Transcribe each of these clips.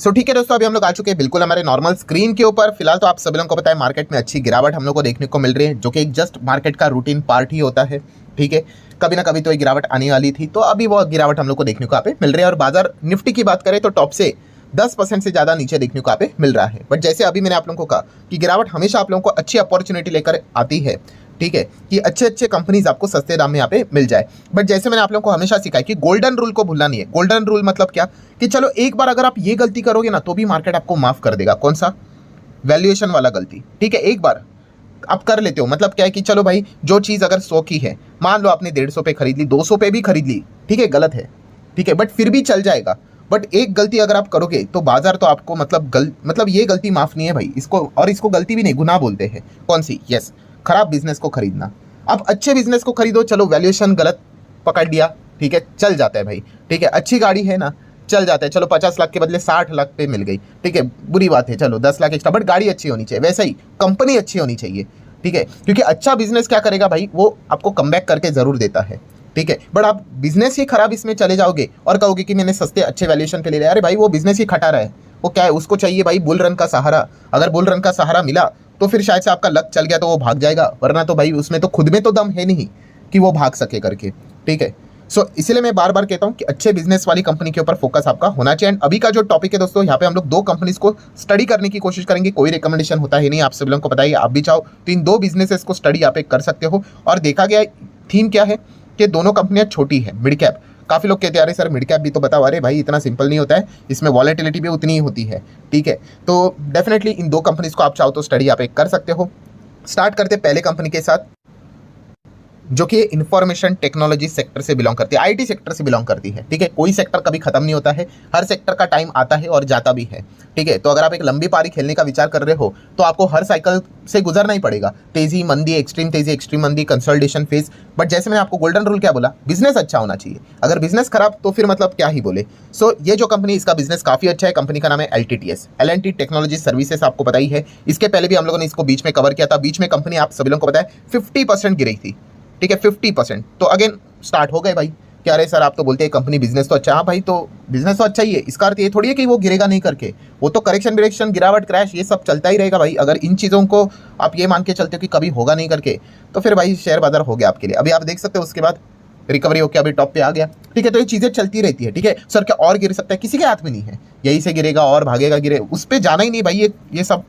सो ठीक है दोस्तों, अभी हम लोग आ चुके हैं बिल्कुल हमारे नॉर्मल स्क्रीन के ऊपर। फिलहाल तो आप सभी लोगों को पता है मार्केट में अच्छी गिरावट हम लोग को देखने को मिल रही है, जो कि एक जस्ट मार्केट का रूटीन पार्ट ही होता है। ठीक है, कभी ना कभी तो ये गिरावट आने वाली थी, तो अभी वो गिरावट हम लोग को देखने को यहाँ पे मिल रही है। और बाजार निफ्टी की बात करें तो टॉप से 10% से ज़्यादा नीचे देखने को यहाँ पे मिल रहा है। बट जैसे अभी मैंने आप लोगों को कहा कि गिरावट हमेशा आप लोगों को अच्छी अपॉर्चुनिटी लेकर आती है। ठीक है, कि अच्छे अच्छे कंपनीज आपको सस्ते दाम में यहाँ पे मिल जाए। बट जैसे मैंने आप लोगों को हमेशा सिखाया कि गोल्डन रूल को भूलना नहीं है। गोल्डन रूल मतलब क्या, कि चलो एक बार अगर आप ये गलती करोगे ना तो भी मार्केट आपको माफ कर देगा। कौन सा? वैल्यूएशन वाला गलती। ठीक है, एक बार आप कर लेते हो, मतलब क्या है कि चलो भाई जो चीज़ अगर 100 की है, मान लो आपने 150 पे खरीद ली, 200 पे भी खरीद ली, ठीक है, गलत है, ठीक है, बट फिर भी चल जाएगा। बट एक गलती अगर आप करोगे तो बाजार तो आपको मतलब ये गलती माफ नहीं है भाई इसको, और इसको गलती भी नहीं, गुनाह बोलते हैं। कौन सी? यस, खराब बिजनेस को खरीदना। आप अच्छे बिजनेस को खरीदो, चलो वैल्यूएशन गलत पकड़ लिया, ठीक है, चल जाता है भाई। ठीक है, अच्छी गाड़ी है ना, चल जाता है, चलो 50 लाख के बदले 60 लाख पे मिल गई, ठीक है, बुरी बात है, चलो 10 लाख एक्स्ट्रा, बट गाड़ी अच्छी होनी चाहिए। वैसे ही कंपनी अच्छी होनी चाहिए। ठीक है, क्योंकि अच्छा बिजनेस क्या करेगा भाई, वो आपको कमबैक करके जरूर देता है। ठीक है, बट आप बिजनेस ही खराब इसमें चले जाओगे और कहोगे कि मैंने सस्ते अच्छे वैल्यूएशन पे ले लिया, अरे भाई वो बिजनेस ही खटा रहा है। वो क्या है, उसको चाहिए भाई बुल रन का सहारा। अगर बुल रन का सहारा मिला तो फिर शायद से आपका लक चल गया तो वो भाग जाएगा, वरना तो भाई उसमें तो खुद में तो दम है नहीं कि वो भाग सके करके। ठीक है, सो इसीलिए मैं बार बार कहता हूँ कि अच्छे बिजनेस वाली कंपनी के ऊपर फोकस आपका होना चाहिए। एंड अभी का जो टॉपिक है दोस्तों, यहाँ पे हम लोग 2 कंपनीज को स्टडी करने की कोशिश करेंगे। कोई रिकमेंडेशन होता है नहीं, आप सभी लोगों को बताइए, आप भी चाहो तो इन 2 बिजनेसेस को स्टडी यहाँ पे कर सकते हो। और देखा गया थीम क्या है कि दोनों कंपनियां छोटी है, मिड कैप। काफ़ी लोग कहते हैं अरे सर मिड कैप भी तो बताओ, अरे भाई इतना सिंपल नहीं होता है, इसमें वॉलेटिलिटी भी उतनी ही होती है। ठीक है, तो डेफिनेटली इन 2 कंपनीज को आप चाहो तो स्टडी यहाँ पे कर सकते हो। स्टार्ट करते पहले कंपनी के साथ, जो कि इंफॉर्मेशन टेक्नोलॉजी सेक्टर से बिलोंग करती है, आईटी सेक्टर से बिलोंग करती है। ठीक है, कोई सेक्टर कभी खत्म नहीं होता है, हर सेक्टर का टाइम आता है और जाता भी है। ठीक है, तो अगर आप एक लंबी पारी खेलने का विचार कर रहे हो तो आपको हर साइकिल से गुजरना ही पड़ेगा, तेजी मंदी, एक्सट्रीम तेजी एक्सट्रीम मंदी, कंसोलिडेशन फेज। बट जैसे मैंने आपको गोल्डन रूल क्या बोला, बिजनेस अच्छा होना चाहिए। अगर बिजनेस खराब तो फिर मतलब क्या ही बोले। सो ये जो कंपनी, इसका बिजनेस काफी अच्छा है। कंपनी का नाम है LTTS, L&T टेक्नोलॉजी सर्विसेज, आपको पता ही है। इसके पहले भी हम लोगों ने इसको बीच में कवर किया था। बीच में कंपनी आप सभी लोगों को पता है 50% गिरी थी। ठीक है, 50%। तो अगेन स्टार्ट हो गए भाई कि अरे सर आप तो बोलते हैं कंपनी बिजनेस तो अच्छा है। हाँ भाई, तो बिजनेस तो अच्छा ही है, इसका अर्थ ये थोड़ी है कि वो गिरेगा नहीं करके। वो तो करेक्शन बिरेक्शन, गिरावट, क्रैश, ये सब चलता ही रहेगा भाई। अगर इन चीज़ों को आप ये मान के चलते हो कि कभी होगा नहीं करके, तो फिर भाई शेयर बाजार हो गया आपके लिए। अभी आप देख सकते हो उसके बाद रिकवरी होकर अभी टॉप पे आ गया। ठीक है, तो ये चीज़ें चलती रहती है। ठीक है सर, क्या और गिर सकता है? किसी के हाथ में नहीं है, यही से गिरेगा और भागेगा, गिरे, उस पर जाना ही नहीं भाई। ये सब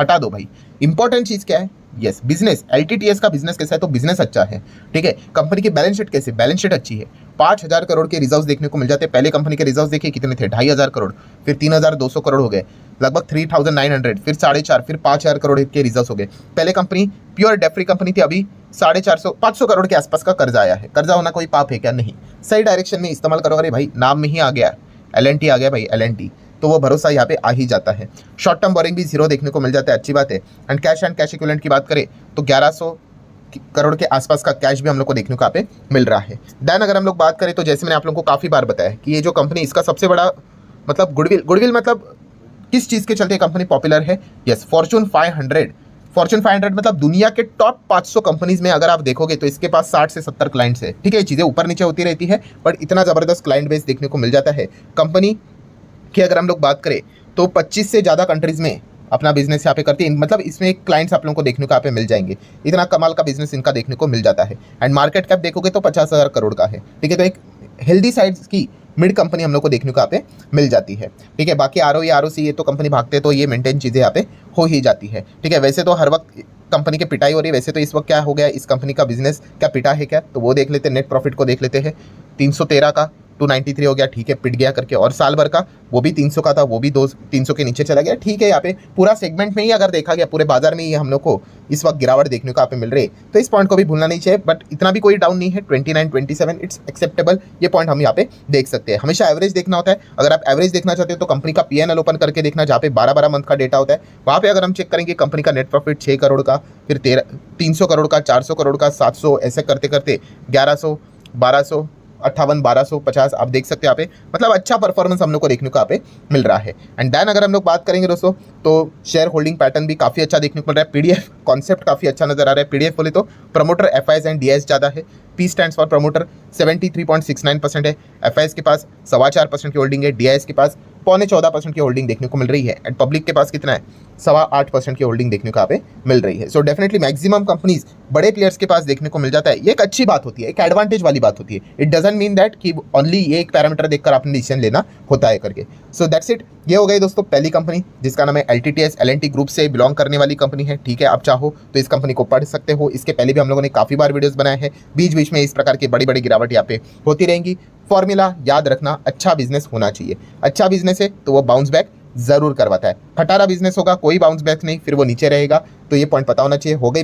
हटा दो भाई। इंपॉर्टेंट चीज़ क्या है? Yes, business. LTTS का बिजनेस कैसा है? तो बिजनेस अच्छा है। ठीक है, कंपनी की बैलेंस शीट कैसे? बैलेंस शीट अच्छी है। 5000 करोड़ के रिजर्व्स देखने को मिल जाते हैं। पहले कंपनी के रिजर्व्स देखिए कितने थे, 2500 करोड़, फिर 3200 करोड़ हो गए, लगभग 3900, फिर 4.5, फिर 5000 करोड़ के रिजर्व्स हो गए। पहले company pure debt free company थी, अभी 450 500 करोड़ के आसपास का कर्जा आया है। कर्जा होना कोई पाप है क्या? नहीं, सही डायरेक्शन में इस्तेमाल करो। अरे भाई नाम में ही आ गया, L&T आ गया भाई, L&T, तो वो भरोसा यहाँ पे आ ही जाता है। शॉर्ट टर्म बोरिंग भी 0 देखने को मिल जाता है, अच्छी बात है। एंड कैश इक्विवेलेंट की बात करें तो 1100 करोड़ के आसपास का कैश भी हम लोग को देखने को यहाँ पे मिल रहा है। देन अगर हम लोग बात करें तो जैसे मैंने आप लोगों को काफ़ी बार बताया कि ये जो कंपनी, इसका सबसे बड़ा मतलब गुडविल मतलब किस चीज़ के चलते कंपनी पॉपुलर है? यस, फॉर्च्यून 500 मतलब दुनिया के टॉप 500 कंपनीज में अगर आप देखोगे तो इसके पास 60 से 70 क्लाइंट्स है। ठीक है, ये चीज़ें ऊपर नीचे होती रहती है, बट इतना ज़बरदस्त क्लाइंट बेस देखने को मिल जाता है कंपनी कि अगर हम लोग बात करें तो 25 से ज़्यादा कंट्रीज़ में अपना बिजनेस यहाँ पे करती है। मतलब इसमें क्लाइंट्स आप लोगों को देखने को यहाँ पे मिल जाएंगे। इतना कमाल का बिजनेस इनका देखने को मिल जाता है। एंड मार्केट कैप देखोगे तो 50,000 करोड़ का है। ठीक है, तो एक हेल्दी साइज की मिड कंपनी हम लोग को देखने को यहाँ पे मिल जाती है। ठीक है, बाकी ROE ROC ये तो कंपनी भागते तो ये मेंटेन चीज़ें यहाँ पे हो ही जाती है। ठीक है, वैसे तो हर वक्त कंपनी की पिटाई हो रही है। वैसे तो इस वक्त क्या हो गया, इस कंपनी का बिजनेस क्या पिटा है क्या? तो वो देख लेते हैं, नेट प्रॉफिट को देख लेते हैं। 313 का 293 हो गया, ठीक है, पिट गया करके। और साल भर का वो भी 300 का था, वो भी 300 के नीचे चला गया। ठीक है, यहाँ पे पूरा सेगमेंट में ही अगर देखा गया, पूरे बाजार में ही हम लोग को इस वक्त गिरावट देखने को यहाँ पे मिल रही है, तो इस पॉइंट को भी भूलना नहीं चाहिए। बट इतना भी कोई डाउन नहीं है, 29 27 इट्स एक्सेप्टेबल। ये पॉइंट हम यहाँ पे देख सकते हैं। हमेशा एवरेज देखना होता है। अगर आप एवरेज देखना चाहते हो तो कंपनी का PNL ओपन करके देखना, जहाँ पे 12 मंथ का डेटा होता है। वहाँ पे अगर हम चेक करेंगे कंपनी का नेट प्रॉफिट 6 करोड़ का, फिर 300 करोड़ का, 400 करोड़ का, 700, ऐसे करते करते 1100, 1200, 58, 1250 आप देख सकते हैं यहाँ पे। मतलब अच्छा परफॉर्मेंस हम लोग को देखने को यहाँ पे मिल रहा है। एंड देन अगर हम लोग बात करेंगे दोस्तों तो शेयर होल्डिंग पैटर्न भी काफ़ी अच्छा देखने को मिल रहा है। पीडीएफ कॉन्सेप्ट काफ़ी अच्छा नजर आ रहा है। पीडीएफ बोले तो प्रमोटर एफआईएस एंड डीआईएस ज़्यादा है। पी स्टैंड्स फॉर प्रमोटर 73.69% है। एफआईएस के पास 4.25% की होल्डिंग है। डीआईएस के पास 14.25% की होल्डिंग देखने को मिल रही है। एंड पब्लिक के पास कितना है? 8.25% की होल्डिंग देखने को यहाँ पे मिल रही है। सो डेफिनेटली मैक्सिमम कंपनीज बड़े प्लेयर्स के पास देखने को मिल जाता है। ये एक अच्छी बात होती है, एक एडवांटेज वाली बात होती है। इट डजंट मीन दैट कि ओनली ये एक पैरामीटर देखकर आपने डिसीजन लेना होता है करके। So that's it. ये हो गई दोस्तों पहली कंपनी जिसका नाम है LTTS। L&T ग्रुप से बिलोंग करने वाली कंपनी है, ठीक है। आप चाहो तो इस कंपनी को पढ़ सकते हो। इसके पहले भी हम लोगों ने काफ़ी बार वीडियोस बनाए हैं। बीच बीच में इस प्रकार की बड़ी बड़ी गिरावट यहाँ पे होती रहेंगी। फॉर्मूला याद रखना, अच्छा बिजनेस होना चाहिए। अच्छा बिजनेस है तो वो बाउंस बैक जरूर करवाता है। खटारा बिजनेस होगा, कोई बाउंस बैक नहीं, फिर वो नीचे रहेगा। तो ये पॉइंट पता होना चाहिए। हो गई